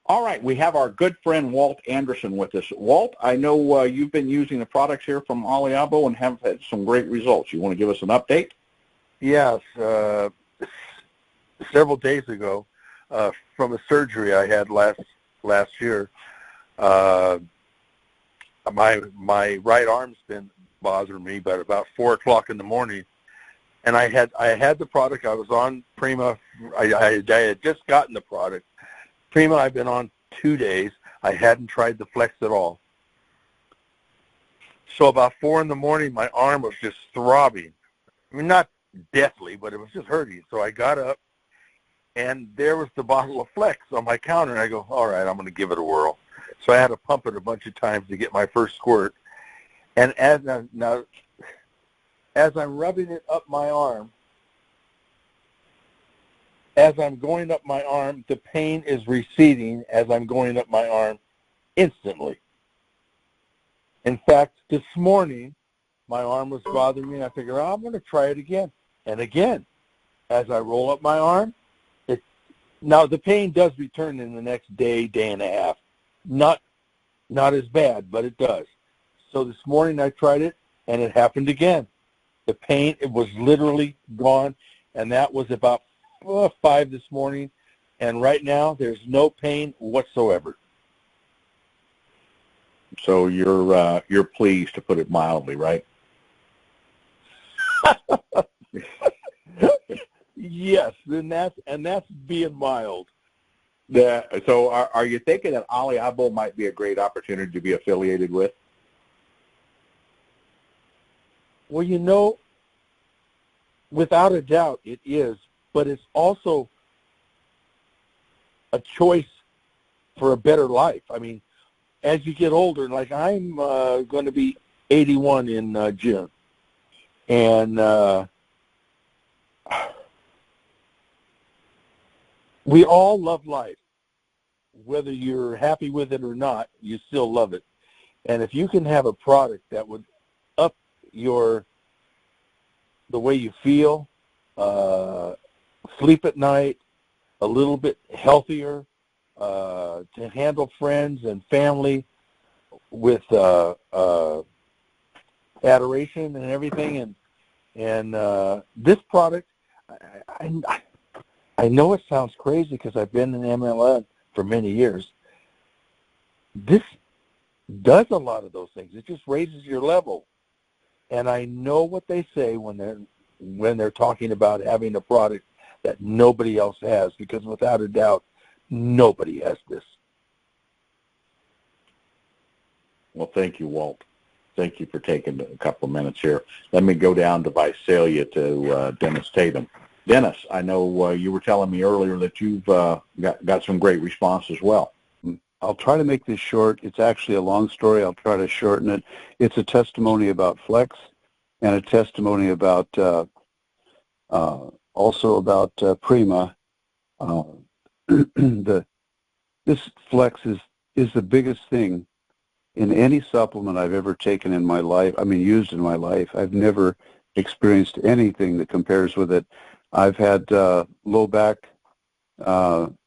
All right, we have our good friend Walt Anderson with us. Walt, I know you've been using the products here from Oliabo and have had some great results. You want to give us an update? Yes. Several days ago, from a surgery I had last year, my right arm's been bothering me, but about 4 o'clock in the morning, and I had the product. I was on Prima. I had just gotten the product. Prima I've been on 2 days. I hadn't tried the Flex at all. So about 4 in the morning, my arm was just throbbing. I mean, not deathly, but it was just hurting. So I got up, and there was the bottle of Flex on my counter, and I go, all right, I'm going to give it a whirl. So I had to pump it a bunch of times to get my first squirt. And as I'm rubbing it up my arm, as I'm going up my arm, the pain is receding as I'm going up my arm instantly. In fact, this morning, my arm was bothering me, and I figured, oh, I'm going to try it again. And again, as I roll up my arm, now the pain does return in the next day, day and a half. Not as bad, but it does. So this morning I tried it, and it happened again. The pain, it was literally gone, and that was about 5 this morning, and right now there's no pain whatsoever. So you're pleased, to put it mildly, right? Yes, and that's being mild. So are you thinking that Oliabo might be a great opportunity to be affiliated with? Well, without a doubt it is, but it's also a choice for a better life. I mean, as you get older, like I'm going to be 81 in June, and we all love life. Whether you're happy with it or not, you still love it. And if you can have a product that would up the way you feel, sleep at night, a little bit healthier, to handle friends and family with adoration and everything, and this product, I know it sounds crazy because I've been in MLM for many years. This does a lot of those things. It just raises your level. And I know what they say when they're talking about having a product that nobody else has, because without a doubt, nobody has this. Well, thank you, Walt. Thank you for taking a couple of minutes here. Let me go down to Visalia to Dennis Tatum. Dennis, I know you were telling me earlier that you've got some great response as well. I'll try to make this short. It's actually a long story. I'll try to shorten it. It's a testimony about Flex and a testimony about also about Prima. This Flex is the biggest thing in any supplement I've ever taken in my life. I mean, used in my life. I've never experienced anything that compares with it. I've had low back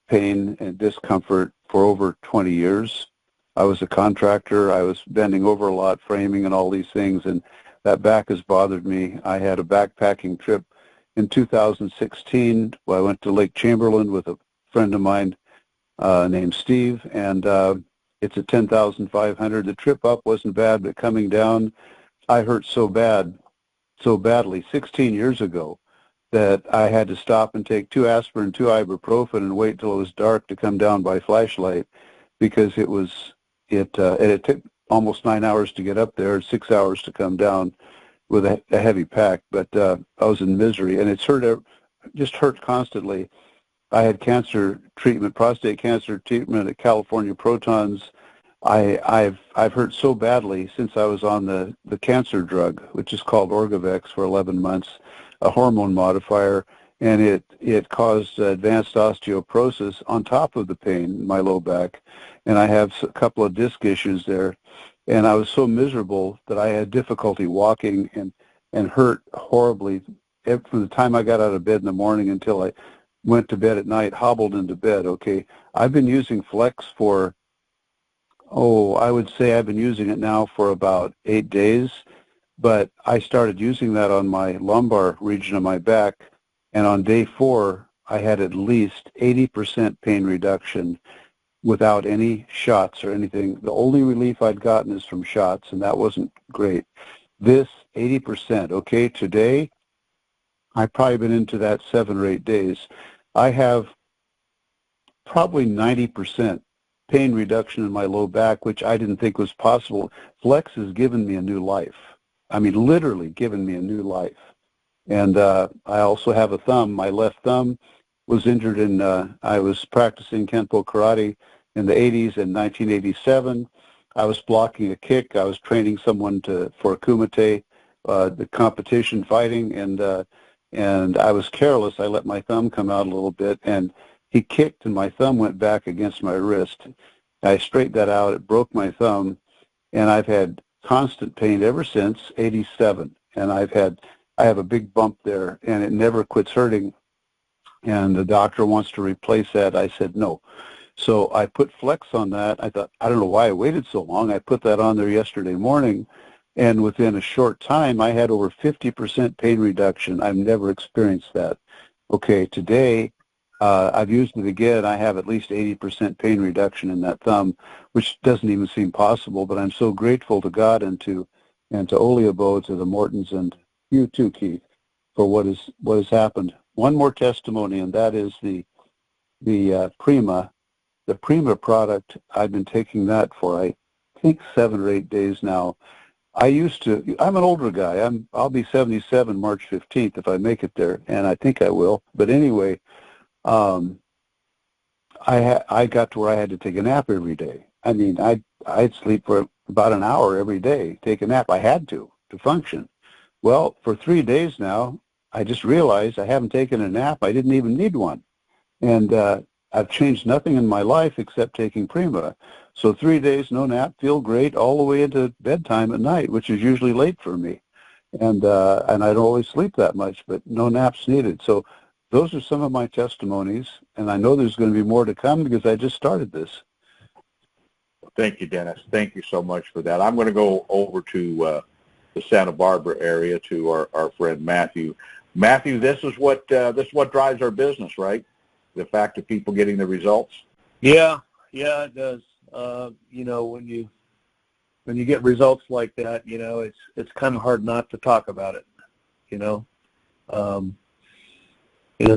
pain and discomfort for over 20 years. I was a contractor. I was bending over a lot, framing and all these things, and that back has bothered me. I had a backpacking trip in 2016. I went to Lake Chamberlain with a friend of mine named Steve, and it's a 10,500. The trip up wasn't bad, but coming down, I hurt so badly 16 years ago that I had to stop and take 2 aspirin, 2 ibuprofen, and wait till it was dark to come down by flashlight, because it took almost 9 hours to get up there, 6 hours to come down with a heavy pack. But I was in misery, and it's just hurt constantly. I had cancer treatment, prostate cancer treatment at California Protons. I've hurt so badly since I was on the cancer drug, which is called Orgovex, for 11 months, a hormone modifier, and it caused advanced osteoporosis on top of the pain in my low back, and I have a couple of disc issues there, and I was so miserable that I had difficulty walking and hurt horribly from the time I got out of bed in the morning until went to bed at night, hobbled into bed, okay? I've been using Flex for, I would say I've been using it now for about 8 days, but I started using that on my lumbar region of my back, and on day 4, I had at least 80% pain reduction without any shots or anything. The only relief I'd gotten is from shots, and that wasn't great. This 80%, okay, today, I've probably been into that 7 or 8 days. I have probably 90% pain reduction in my low back, which I didn't think was possible. Flex has given me a new life. I mean, literally given me a new life. And I also have a thumb. My left thumb was injured I was practicing Kenpo Karate in the 80s in 1987. I was blocking a kick. I was training someone for Kumite, the competition fighting, and I was careless. I let my thumb come out a little bit, and he kicked, and my thumb went back against my wrist. I straightened that out. It broke my thumb, and I've had constant pain ever since '87. And I have a big bump there, and it never quits hurting. And the doctor wants to replace that. I said no. So I put Flex on that. I thought, I don't know why I waited so long. I put that on there yesterday morning, and within a short time, I had over 50% pain reduction. I've never experienced that. Okay, today, I've used it again. I have at least 80% pain reduction in that thumb, which doesn't even seem possible, but I'm so grateful to God and to Oliabo, to the Mortons, and you too, Keith, for what has happened. One more testimony, and that is the Prima. The Prima product, I've been taking that for, I think, 7 or 8 days now. I'm an older guy. I'll be 77 March 15th if I make it there, and I think I will. But anyway, I got to where I had to take a nap every day. I mean, I'd sleep for about an hour every day, take a nap. I had to function. Well, for 3 days now, I just realized I haven't taken a nap. I didn't even need one. And I've changed nothing in my life except taking Prima. So 3 days, no nap, feel great all the way into bedtime at night, which is usually late for me. And I don't always sleep that much, but no naps needed. So those are some of my testimonies, and I know there's going to be more to come because I just started this. Thank you, Dennis. Thank you so much for that. I'm going to go over to the Santa Barbara area to our friend Matthew. Matthew, this is what drives our business, right? The fact of people getting the results. Yeah, it does. When you get results like that, it's kind of hard not to talk about it.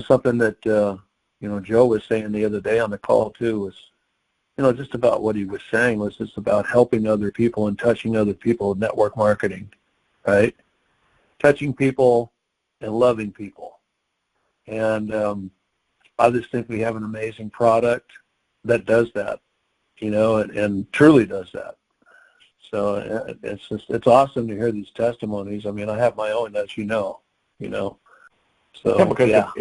Something that Joe was saying the other day on the call too was, just about what he was saying was just about helping other people and touching other people with network marketing, right? Touching people and loving people. And I just think we have an amazing product that does that, and truly does that. So it's awesome to hear these testimonies. I mean, I have my own, as you know. So yeah, because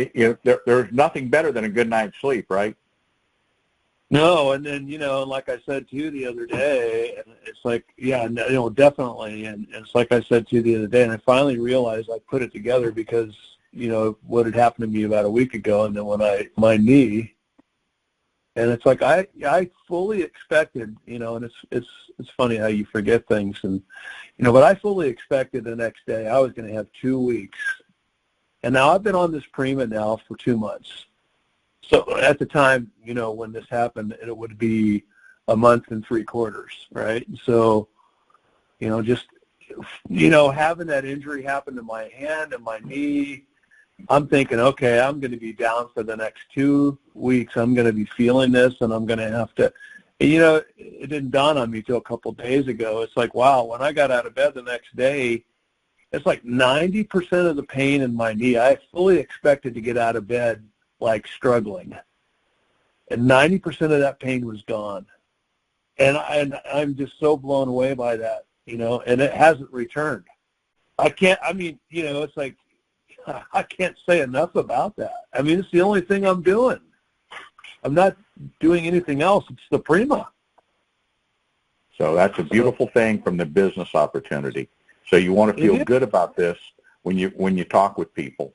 there's nothing better than a good night's sleep, right? No, and then like I said to you the other day, and it's like, definitely, and it's like I said to you the other day, and I finally realized I put it together because what had happened to me about a week ago, and then when my knee, and it's like I fully expected, and it's funny how you forget things, and but I fully expected the next day I was going to have 2 weeks, and now I've been on this Prima now for 2 months. So at the time, when this happened, it would be a month and 3 quarters, right? So, just having that injury happen to my hand and my knee, I'm thinking, okay, I'm going to be down for the next 2 weeks. I'm going to be feeling this, and I'm going to have to, it didn't dawn on me till a couple of days ago. It's like, wow, when I got out of bed the next day, it's like 90% of the pain in my knee. I fully expected to get out of bed like struggling, and 90% of that pain was gone. And I'm just so blown away by that, and it hasn't returned. It's like, I can't say enough about that. I mean, it's the only thing I'm doing. I'm not doing anything else. It's the Prima. So that's a beautiful thing from the business opportunity. So you want to feel good about this when you talk with people.